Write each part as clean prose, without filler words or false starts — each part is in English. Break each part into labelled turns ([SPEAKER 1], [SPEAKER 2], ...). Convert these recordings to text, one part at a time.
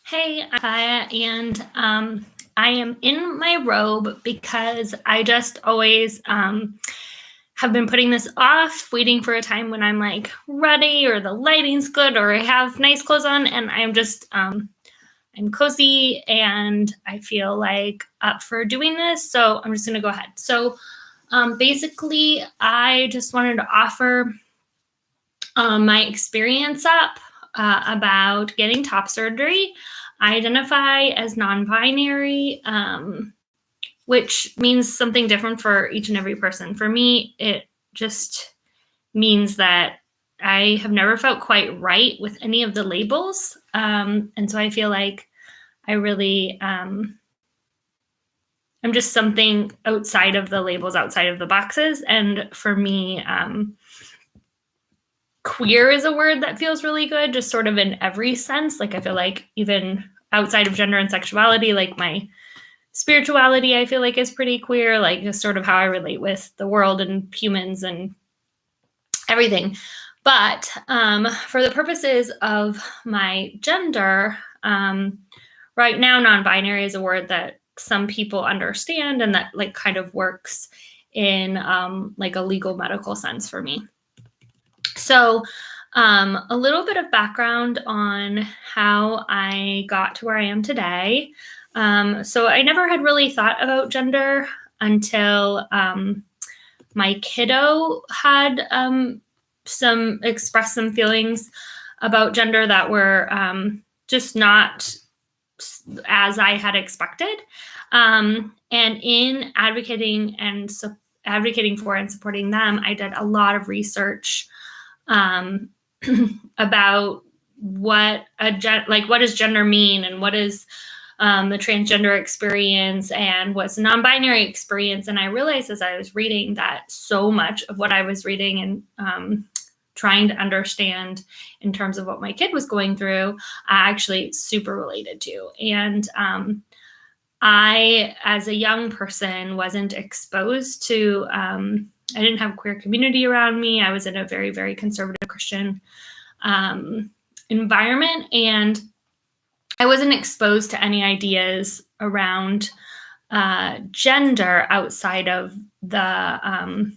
[SPEAKER 1] Hey, I'm Kaya, and I am in my robe because I just always have been putting this off, waiting for a time when I'm like ready or the lighting's good or I have nice clothes on, and I'm cozy and I feel like up for doing this, so I'm just gonna go ahead. So basically, I just wanted to offer my experience up about getting top surgery. I identify as non binary, which means something different for each and every person. For me, it just means that I have never felt quite right with any of the labels. And so I feel like I really, I'm just something outside of the labels, outside of the boxes. And for me, queer is a word that feels really good, just sort of in every sense. Like I feel like even outside of gender and sexuality, like my spirituality, I feel like is pretty queer, like just sort of how I relate with the world and humans and everything. But for the purposes of my gender, right now, non-binary is a word that some people understand and that like kind of works in like a legal medical sense for me. So, a little bit of background on how I got to where I am today. So, I never had really thought about gender until my kiddo had expressed some feelings about gender that were just not as I had expected. And in advocating for and supporting them, I did a lot of research um, about what does gender mean and what is the transgender experience and what's a non-binary experience. And I realized as I was reading that so much of what I was reading and trying to understand in terms of what my kid was going through, I actually super related to. And I, as a young person, wasn't exposed to I didn't have a queer community around me. I was in a very, very conservative Christian environment, and I wasn't exposed to any ideas around gender outside of the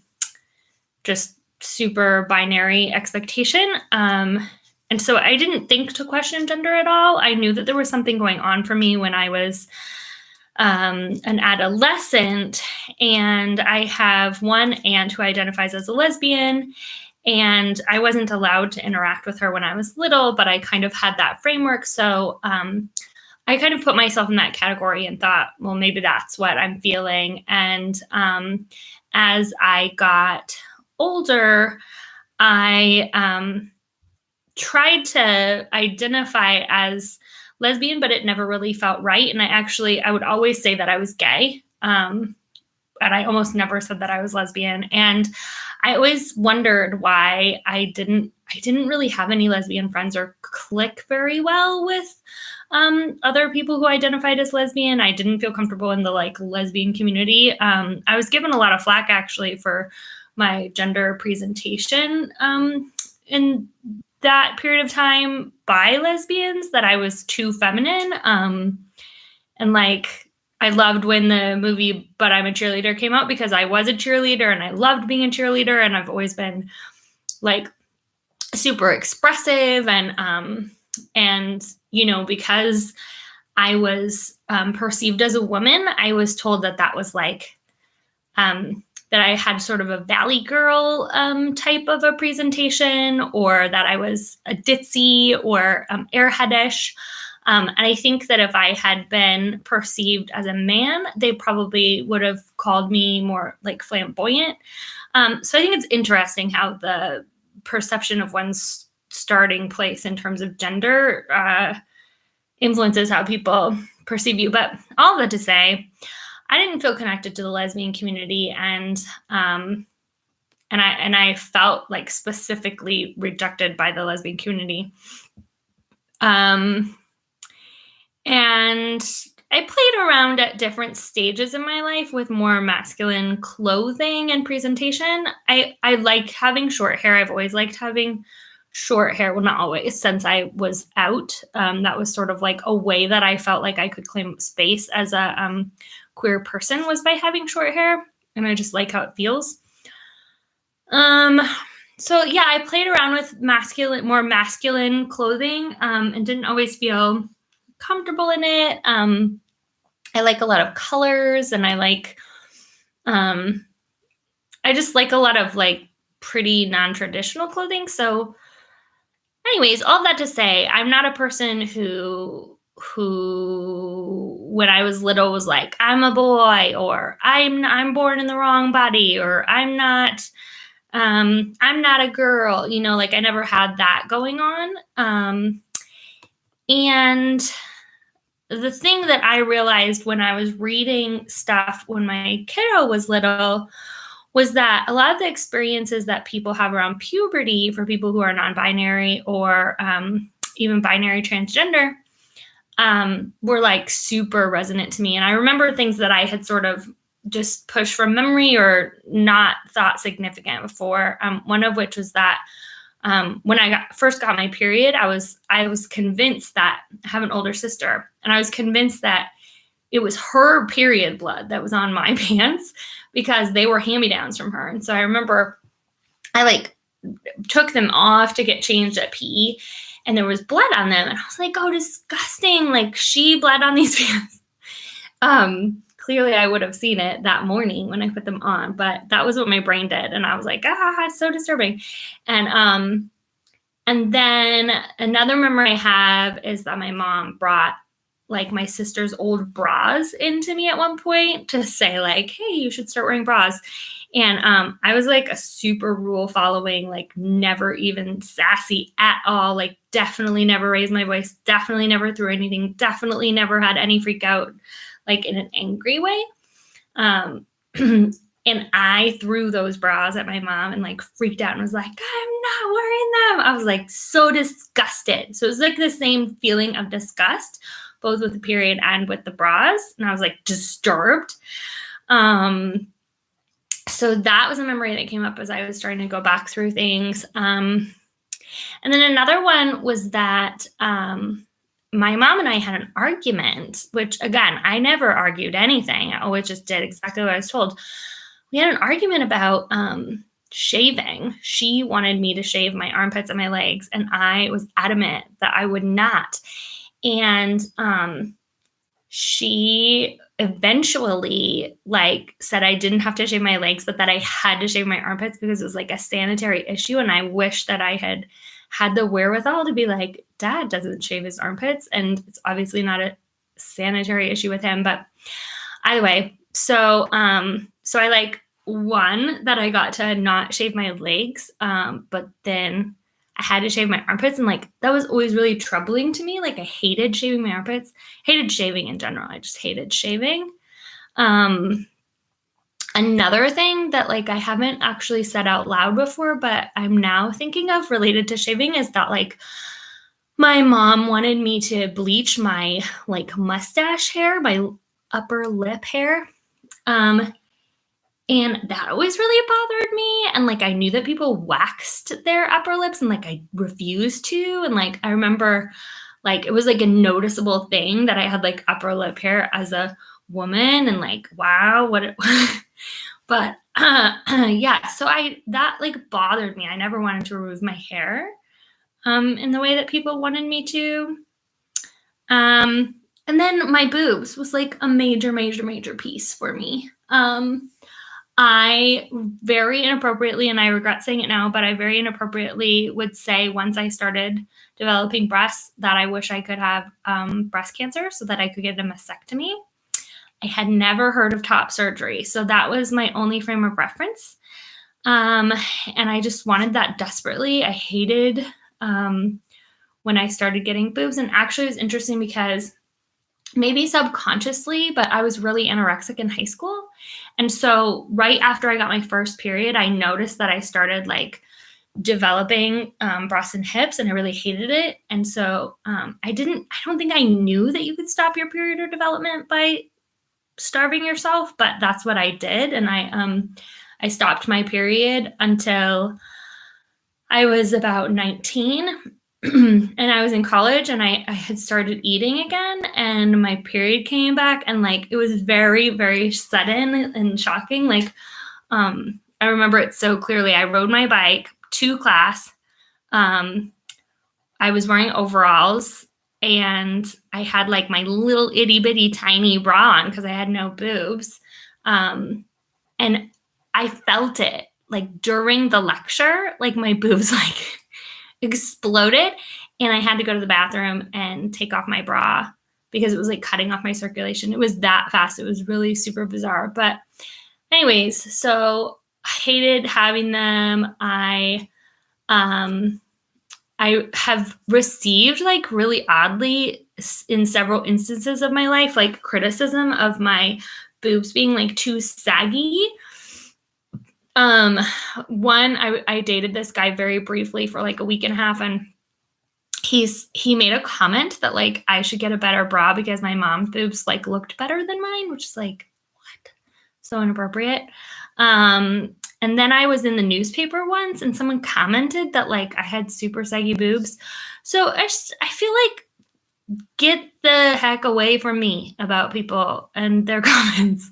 [SPEAKER 1] just super binary expectation. And so I didn't think to question gender at all. I knew that there was something going on for me when I was an adolescent, and I have one aunt who identifies as a lesbian, and I wasn't allowed to interact with her when I was little, but I kind of had that framework. So I kind of put myself in that category and thought, well, maybe that's what I'm feeling. And as I got older, I tried to identify as lesbian, but it never really felt right. And I would always say that I was gay. And I almost never said that I was lesbian. And I always wondered why I didn't really have any lesbian friends or click very well with other people who identified as lesbian. I didn't feel comfortable in the like lesbian community. I was given a lot of flack actually for my gender presentation in that period of time by lesbians, that I was too feminine. And like, I loved when the movie But I'm a Cheerleader came out because I was a cheerleader and I loved being a cheerleader. And I've always been like super expressive and, you know, because I was perceived as a woman, I was told that that was like, that I had sort of a Valley Girl type of a presentation, or that I was a ditzy or airheadish. And I think that if I had been perceived as a man, they probably would have called me more like flamboyant. So I think it's interesting how the perception of one's starting place in terms of gender influences how people perceive you. But all that to say, I didn't feel connected to the lesbian community, and I felt like specifically rejected by the lesbian community. And I played around at different stages in my life with more masculine clothing and presentation. I like having short hair. I've always liked having short hair. Well, not always, since I was out. That was sort of like a way that I felt like I could claim space as a queer person, was by having short hair. And I just like how it feels. So yeah, I played around with more masculine clothing, and didn't always feel comfortable in it. I like a lot of colors, and I just like a lot of like pretty non-traditional clothing. So anyways, all that to say, I'm not a person who when I was little was like, I'm a boy, or I'm born in the wrong body, or I'm not a girl, like I never had that going on. And the thing that I realized when I was reading stuff when my kiddo was little was that a lot of the experiences that people have around puberty for people who are non-binary or even binary transgender were like super resonant to me. And I remember things that I had sort of just pushed from memory or not thought significant before. One of which was that when I first got my period, I was convinced that I have an older sister, and I was convinced that it was her period blood that was on my pants because they were hand-me-downs from her. And so I remember I like took them off to get changed at PE, and there was blood on them. And I was like, oh, disgusting. Like, she bled on these pants. Clearly I would have seen it that morning when I put them on, but that was what my brain did. And I was like, it's so disturbing. And then another memory I have is that my mom brought like my sister's old bras into me at one point to say like, hey, you should start wearing bras. And I was like a super rule following, like never even sassy at all, like definitely never raised my voice, definitely never threw anything, definitely never had any freak out like in an angry way. And I threw those bras at my mom and like freaked out and was like, I'm not wearing them. I was like so disgusted. So it was like the same feeling of disgust, both with the period and with the bras. And I was like disturbed. So that was a memory that came up as I was starting to go back through things. And then another one was that my mom and I had an argument, which again, I never argued anything. I always just did exactly what I was told. We had an argument about shaving. She wanted me to shave my armpits and my legs, and I was adamant that I would not. And she eventually like said I didn't have to shave my legs, but that I had to shave my armpits because it was like a sanitary issue. And I wish that I had the wherewithal to be like, Dad doesn't shave his armpits, and it's obviously not a sanitary issue with him. But either way, so I like won that I got to not shave my legs, but then I had to shave my armpits, and like that was always really troubling to me. Like I hated shaving my armpits, hated shaving in general. I just hated shaving. Another thing that like I haven't actually said out loud before, but I'm now thinking of related to shaving is that like my mom wanted me to bleach my like mustache hair, my upper lip hair. And that always really bothered me. And like I knew that people waxed their upper lips, and like I refused to. And like I remember like it was like a noticeable thing that I had like upper lip hair as a woman, and like wow, but yeah, so that like bothered me. I never wanted to remove my hair in the way that people wanted me to. And then my boobs was like a major piece for me. I very inappropriately, and I regret saying it now, but I very inappropriately would say once I started developing breasts that I wish I could have breast cancer so that I could get a mastectomy. I had never heard of top surgery, so that was my only frame of reference. And I just wanted that desperately. I hated when I started getting boobs, and actually it was interesting because maybe subconsciously, but I was really anorexic in high school. And so right after I got my first period, I noticed that I started like developing breasts and hips, and I really hated it. And so I don't think I knew that you could stop your period or development by starving yourself, but that's what I did. And I stopped my period until I was about 19 and I was in college and I had started eating again and my period came back and like it was very, very sudden and shocking. Like I remember it so clearly. I rode my bike to class. I was wearing overalls and I had like my little itty bitty tiny bra on because I had no boobs. And I felt it like during the lecture, like my boobs like exploded and I had to go to the bathroom and take off my bra because it was like cutting off my circulation. It was that fast. It was really super bizarre. But anyways, so I hated having them. I have received like really oddly in several instances of my life, like criticism of my boobs being like too saggy. I dated this guy very briefly for like a week and a half and he made a comment that like I should get a better bra because my mom's boobs like looked better than mine, which is like, what? So inappropriate. And then I was in the newspaper once and someone commented that like I had super saggy boobs. So I feel like get the heck away from me about people and their comments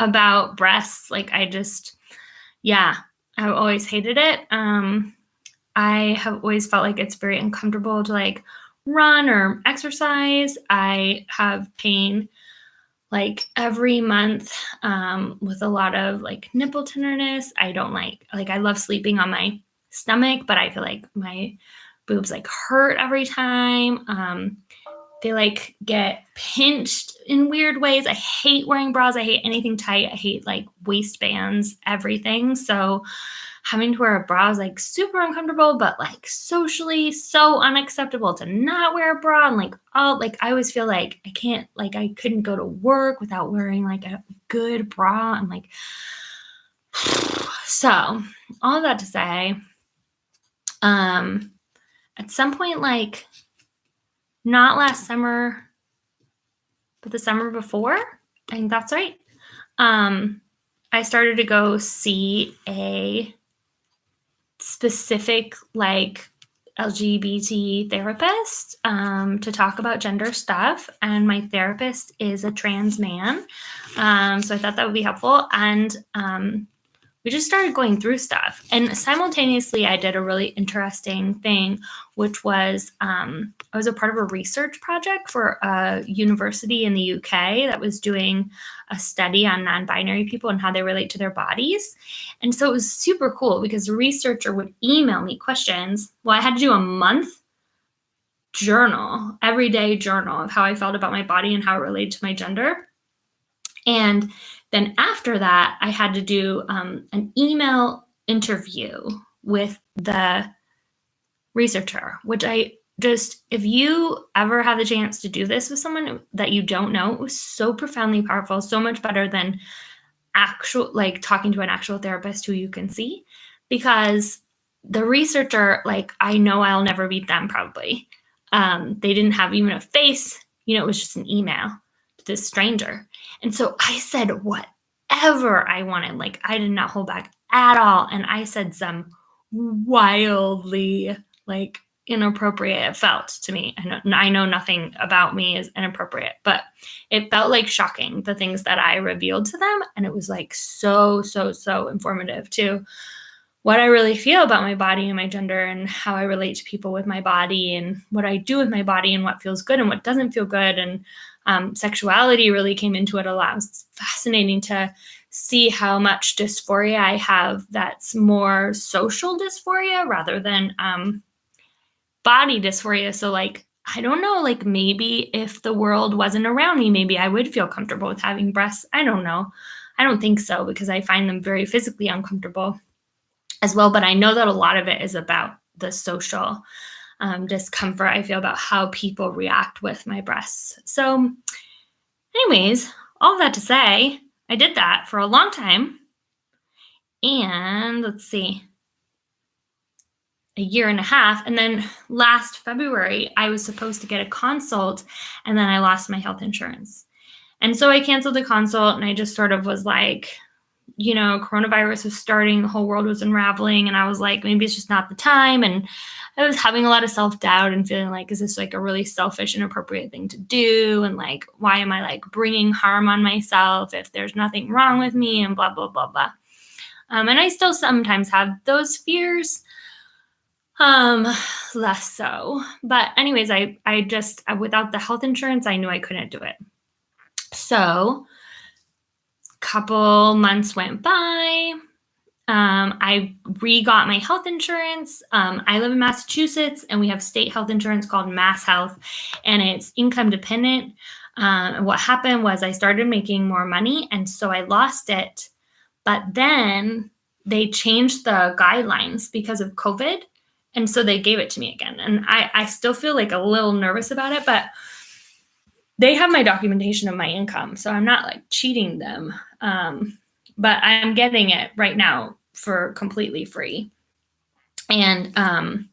[SPEAKER 1] about breasts. Like I've always hated it. I have always felt like it's very uncomfortable to like run or exercise. I have pain like every month with a lot of like nipple tenderness. I don't like I love sleeping on my stomach, but I feel like my boobs like hurt every time. They like get pinched in weird ways. I hate wearing bras. I hate anything tight. I hate like waistbands, everything. So having to wear a bra is like super uncomfortable, but like socially so unacceptable to not wear a bra. And like, oh, like I always feel like I couldn't go to work without wearing like a good bra. And like, so all of that to say, at some point, like not last summer, but the summer before, I think that's right. I started to go see a specific like LGBT therapist to talk about gender stuff. And my therapist is a trans man. So I thought that would be helpful. And we just started going through stuff. And simultaneously, I did a really interesting thing, which was I was a part of a research project for a university in the UK that was doing a study on non-binary people and how they relate to their bodies. And so it was super cool because the researcher would email me questions. Well, I had to do a month journal, everyday journal of how I felt about my body and how it related to my gender. And then after that, I had to do an email interview with the researcher, which if you ever have the chance to do this with someone that you don't know, it was so profoundly powerful, so much better than like talking to an actual therapist who you can see, because the researcher, like, I know I'll never meet them probably. They didn't have even a face, it was just an email to this stranger. And so I said whatever I wanted. Like, I did not hold back at all. And I said some wildly like inappropriate, it felt to me. I know nothing about me is inappropriate, but it felt like shocking, the things that I revealed to them. And it was like so informative to what I really feel about my body and my gender and how I relate to people with my body and what I do with my body and what feels good and what doesn't feel good. And sexuality really came into it a lot. It's fascinating to see how much dysphoria I have that's more social dysphoria rather than body dysphoria. So like, I don't know, like maybe if the world wasn't around me, maybe I would feel comfortable with having breasts. I don't know. I don't think so, because I find them very physically uncomfortable as well. But I know that a lot of it is about the social discomfort I feel about how people react with my breasts. So anyways, all of that to say, I did that for a long time. And let's see, a year and a half. And then last February, I was supposed to get a consult, and then I lost my health insurance. And so I canceled the consult, and I just sort of was like, coronavirus was starting, the whole world was unraveling, and I was like, maybe it's just not the time. And I was having a lot of self-doubt and feeling like, is this like a really selfish, inappropriate thing to do? And like, why am I like bringing harm on myself if there's nothing wrong with me, and blah, blah, blah, blah. And I still sometimes have those fears, less so. But anyways, I just, without the health insurance, I knew I couldn't do it. So couple months went by. I got my health insurance. I live in Massachusetts, and we have state health insurance called Mass Health, and it's income dependent. What happened was I started making more money, and so I lost it. But then they changed the guidelines because of COVID, and so they gave it to me again. And I still feel like a little nervous about it, but they have my documentation of my income, so I'm not like cheating them. But I'm getting it right now for completely free. And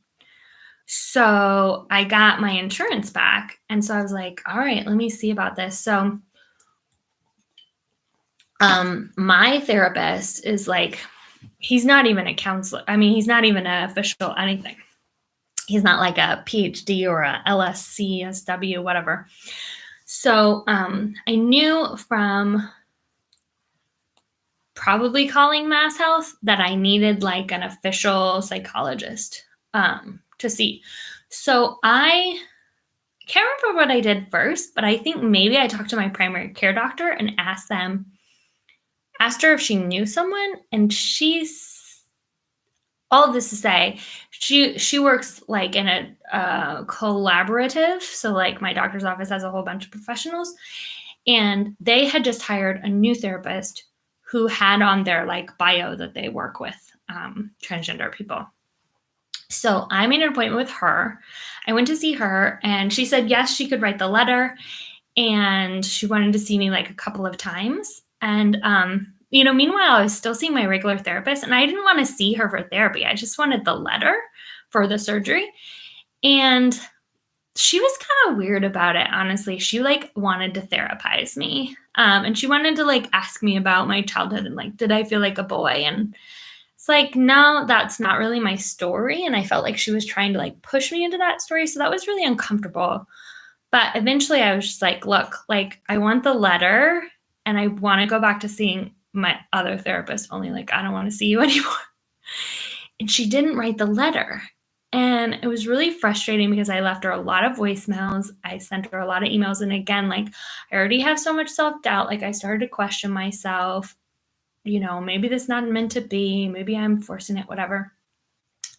[SPEAKER 1] so I got my insurance back. And so I was like, all right, let me see about this. So my therapist is like, he's not even a counselor. I mean, he's not even an official anything. He's not like a PhD or a LSC, SW, whatever. So I knew from probably calling Mass Health that I needed like an official psychologist to see. So I can't remember what I did first, but I think maybe I talked to my primary care doctor and asked her if she knew someone, and all of this to say, she works like in a collaborative. So like my doctor's office has a whole bunch of professionals, and they had just hired a new therapist who had on their like bio that they work with transgender people. So I made an appointment with her. I went to see her, and she said yes, she could write the letter, and she wanted to see me like a couple of times. And meanwhile, I was still seeing my regular therapist, and I didn't want to see her for therapy. I just wanted the letter for the surgery. And she was kind of weird about it, honestly. She like wanted to therapize me. And she wanted to like ask me about my childhood and like, did I feel like a boy? And it's like, no, that's not really my story. And I felt like she was trying to like push me into that story. So that was really uncomfortable. But eventually I was just like, look, like I want the letter, and I want to go back to seeing my other therapist, only like, I don't want to see you anymore. And she didn't write the letter. And it was really frustrating because I left her a lot of voicemails. I sent her a lot of emails. And again, like I already have so much self-doubt. Like I started to question myself, maybe this is not meant to be. Maybe I'm forcing it, whatever.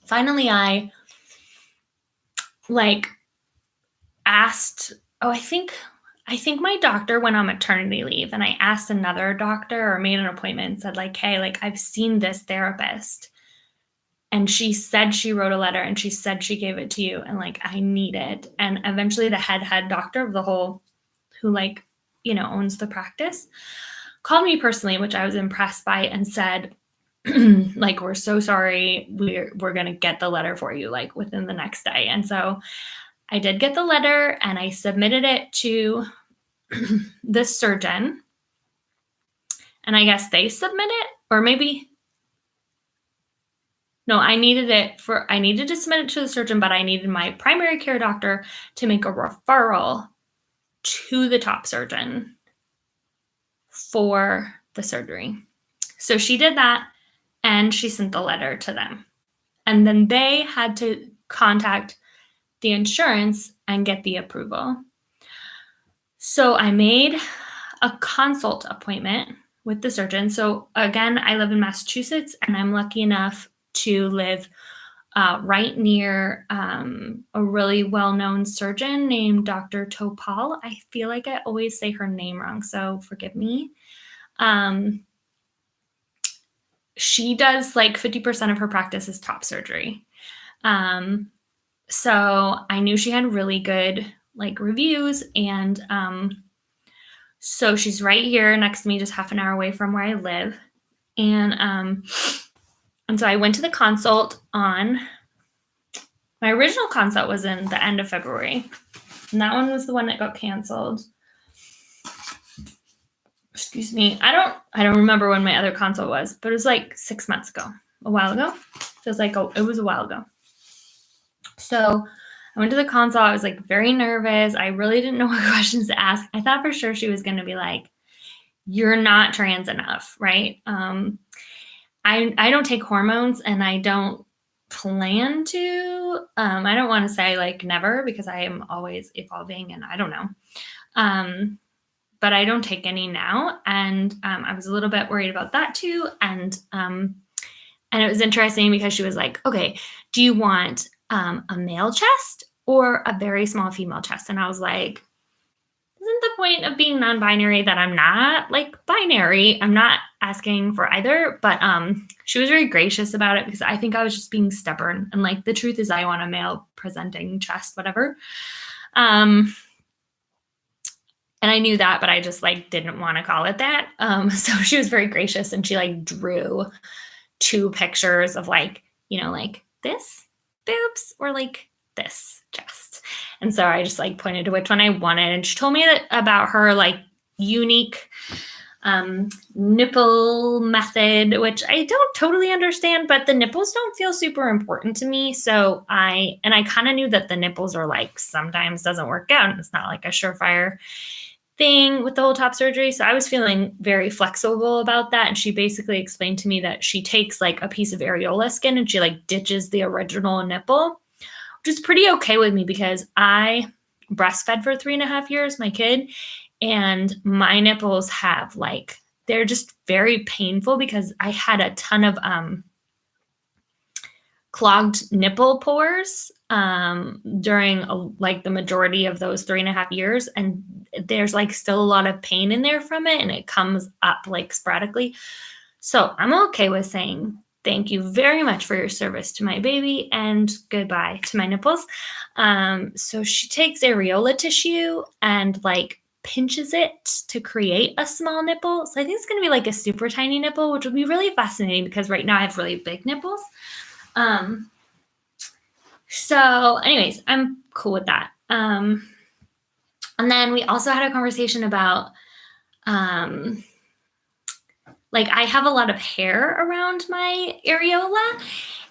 [SPEAKER 1] Finally, I like asked, I think my doctor went on maternity leave, and I asked another doctor or made an appointment and said like, hey, like I've seen this therapist, and she said she wrote a letter, and she said she gave it to you, and like I need it. And eventually the head doctor of the whole, who like, owns the practice, called me personally, which I was impressed by, and said, like, we're so sorry, we're gonna get the letter for you like within the next day. And so I did get the letter, and I submitted it to the surgeon, and I guess they submit it, or maybe no, I needed to submit it to the surgeon, but I needed my primary care doctor to make a referral to the top surgeon for the surgery. So she did that, and she sent the letter to them. And then they had to contact the insurance and get the approval. So I made a consult appointment with the surgeon. So again, I live in Massachusetts, and I'm lucky enough to live right near a really well-known surgeon named Dr. Topal. I feel like I always say her name wrong, so forgive me. She does like 50% of her practice is top surgery. So I knew she had really good like reviews, and so she's right here next to me, just half an hour away from where I live. And so I went to the consult my original consult was in the end of February, and that one was the one that got canceled. excuse me. I don't remember when my other consult was, but it was like 6 months ago, a while ago. Feels like it was a while ago. So I went to the consult. I was like very nervous. I really didn't know what questions to ask. I thought for sure she was going to be like, "You're not trans enough," right? I don't take hormones, and I don't plan to. I don't want to say like never, because I am always evolving, and I don't know. But I don't take any now, and I was a little bit worried about that too. And it was interesting because she was like, "Okay, do you want a male chest or a very small female chest?" And I was like, isn't the point of being non-binary that I'm not like binary? I'm not asking for either. But she was very gracious about it, because I think I was just being stubborn. And like, the truth is, I want a male presenting chest, whatever. And I knew that, but I just like didn't want to call it that. So she was very gracious, and she like drew 2 pictures of like, like this boobs or like this chest. And so I just like pointed to which one I wanted. And she told me about her like unique nipple method, which I don't totally understand, but the nipples don't feel super important to me. So I kind of knew that the nipples are like, sometimes doesn't work out, and it's not like a surefire thing with the whole top surgery. So I was feeling very flexible about that. And she basically explained to me that she takes like a piece of areola skin and she like ditches the original nipple, which is pretty okay with me, because I breastfed for 3.5 years, my kid, and my nipples have like, they're just very painful, because I had a ton of clogged nipple pores during like the majority of those 3.5 years. And there's like still a lot of pain in there from it, and it comes up like sporadically. So I'm okay with saying thank you very much for your service to my baby, and goodbye to my nipples. So she takes areola tissue and like pinches it to create a small nipple. So I think it's going to be like a super tiny nipple, which will be really fascinating, because right now I have really big nipples. So anyways, I'm cool with that. And then we also had a conversation about, like, I have a lot of hair around my areola,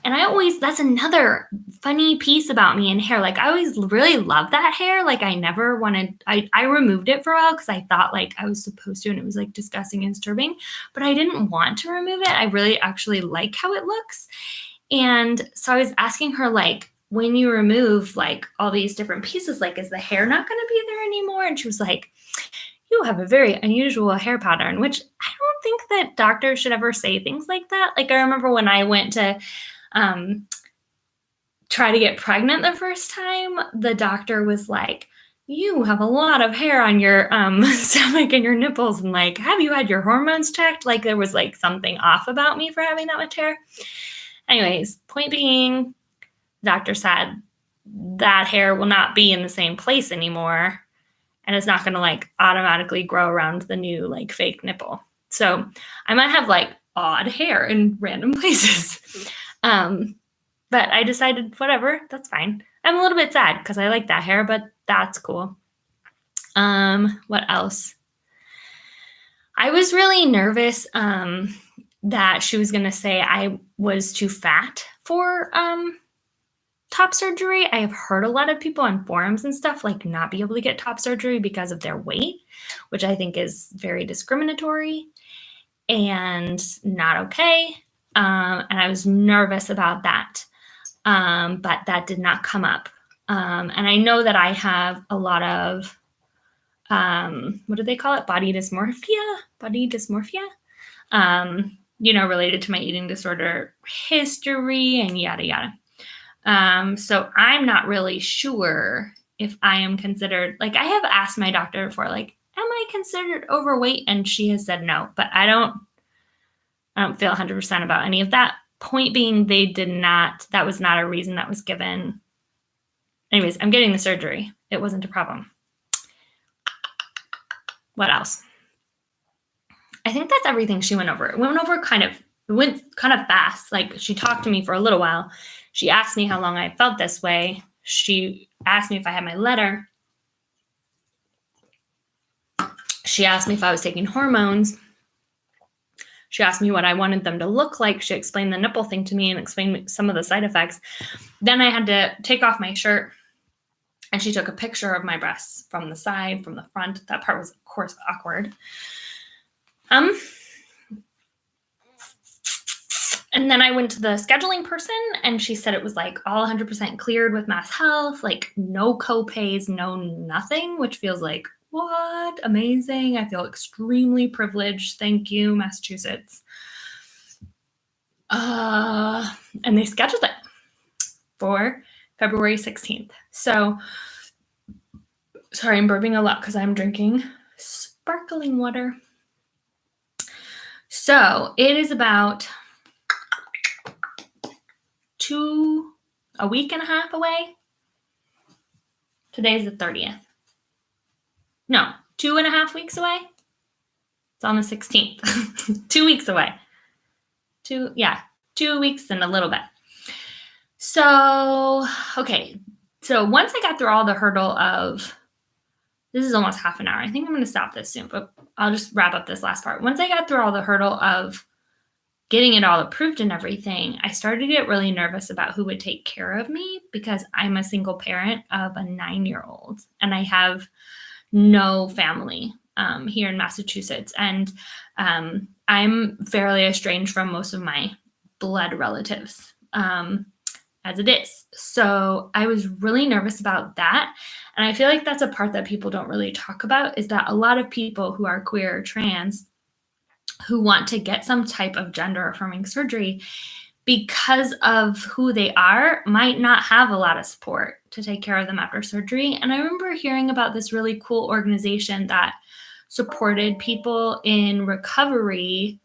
[SPEAKER 1] and that's another funny piece about me and hair. Like, I always really loved that hair. Like, I never wanted, I removed it for a while, because I thought like I was supposed to, and it was like disgusting and disturbing, but I didn't want to remove it. I really actually like how it looks. And so I was asking her, like, when you remove like all these different pieces, like, is the hair not going to be there anymore? And she was like, you have a very unusual hair pattern, which I don't think that doctors should ever say things like that. Like, I remember when I went to try to get pregnant the first time, the doctor was like, you have a lot of hair on your stomach and your nipples, and like, have you had your hormones checked? Like, there was like something off about me for having that much hair. Anyways, point being, doctor said that hair will not be in the same place anymore, and it's not going to like automatically grow around the new like fake nipple. So I might have like odd hair in random places. But I decided, whatever, that's fine. I'm a little bit sad because I like that hair, but that's cool. What else? I was really nervous that she was going to say I was too fat for top surgery. I have heard a lot of people on forums and stuff like not be able to get top surgery because of their weight, which I think is very discriminatory and not okay. And I was nervous about that. But that did not come up. And I know that I have a lot of, what do they call it? Body dysmorphia, related to my eating disorder history and yada, yada. So I'm not really sure if I am considered, like, I have asked my doctor before, like, am I considered overweight? And she has said no, but I don't feel 100% about any of that. Point being, that was not a reason that was given. Anyways, I'm getting the surgery. It wasn't a problem. What else? I think that's everything she went over. It went kind of fast. Like, she talked to me for a little while. She asked me how long I felt this way. She asked me if I had my letter. She asked me if I was taking hormones. She asked me what I wanted them to look like. She explained the nipple thing to me and explained some of the side effects. Then I had to take off my shirt, and she took a picture of my breasts from the side, from the front. That part was, of course, awkward. And then I went to the scheduling person, and she said it was like all 100% cleared with Mass Health, like no co-pays, no nothing, which feels like, what? Amazing. I feel extremely privileged. Thank you, Massachusetts. And they scheduled it for February 16th. So, sorry, I'm burping a lot because I'm drinking sparkling water. So it is about a week and a half away. Today's the 30th. No, 2.5 weeks away. It's on the 16th. 2 weeks away. 2 weeks and a little bit. So, okay. So once I got through all the hurdle of, this is almost half an hour. I think I'm going to stop this soon, but I'll just wrap up this last part. Once I got through all the hurdle of getting it all approved and everything, I started to get really nervous about who would take care of me, because I'm a single parent of a 9-year-old and I have no family here in Massachusetts. And I'm fairly estranged from most of my blood relatives as it is. So I was really nervous about that. And I feel like that's a part that people don't really talk about, is that a lot of people who are queer or trans who want to get some type of gender affirming surgery, because of who they are, might not have a lot of support to take care of them after surgery. And I remember hearing about this really cool organization that supported people in recovery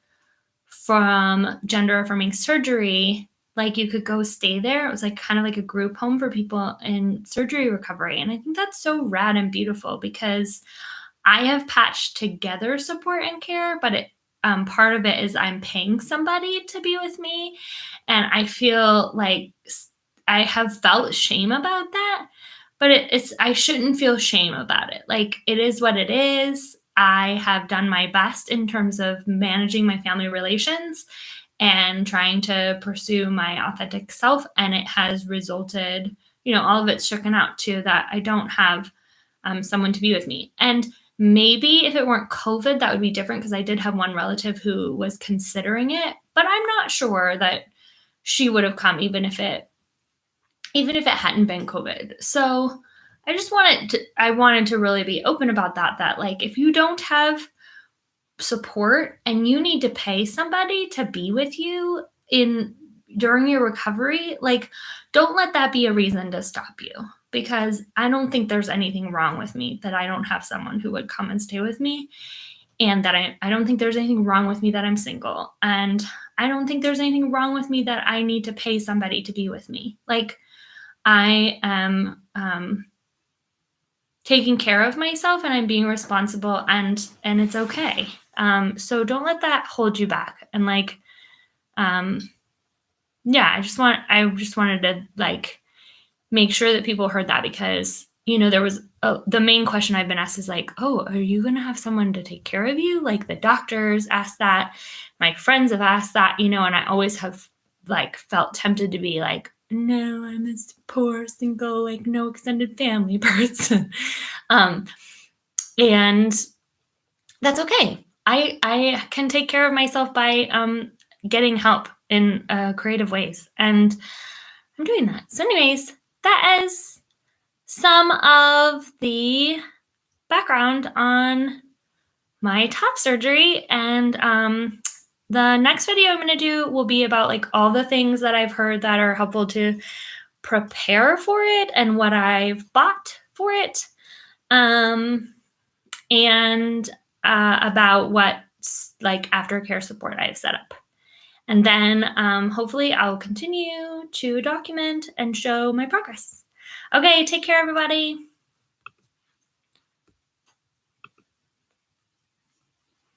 [SPEAKER 1] from gender affirming surgery. Like, you could go stay there. It was like kind of like a group home for people in surgery recovery. And I think that's so rad and beautiful, because I have patched together support and care, but part of it is I'm paying somebody to be with me. And I feel like I have felt shame about that, but I shouldn't feel shame about it. Like, it is what it is. I have done my best in terms of managing my family relations and trying to pursue my authentic self. And it has resulted, all of it's shaken out to that I don't have someone to be with me. And maybe if it weren't COVID, that would be different, because I did have one relative who was considering it, but I'm not sure that she would have come even if it hadn't been COVID. So I wanted to really be open about that like, if you don't have support and you need to pay somebody to be with you during your recovery, like, don't let that be a reason to stop you. Because I don't think there's anything wrong with me that I don't have someone who would come and stay with me. And that I don't think there's anything wrong with me that I'm single. And I don't think there's anything wrong with me that I need to pay somebody to be with me. Like, I am taking care of myself and I'm being responsible, and it's okay. So don't let that hold you back. And like, I just wanted to like make sure that people heard that, because, there was the main question I've been asked is like, oh, are you going to have someone to take care of you? Like, the doctors asked that, my friends have asked that, and I always have like felt tempted to be like, no, I'm a poor, single, like no extended family person. And that's okay. I can take care of myself by getting help in creative ways. And I'm doing that. So anyways, that is some of the background on my top surgery. And the next video I'm going to do will be about like all the things that I've heard that are helpful to prepare for it and what I've bought for it. And about what like aftercare support I've set up. And then hopefully I'll continue to document and show my progress. Okay, take care, everybody.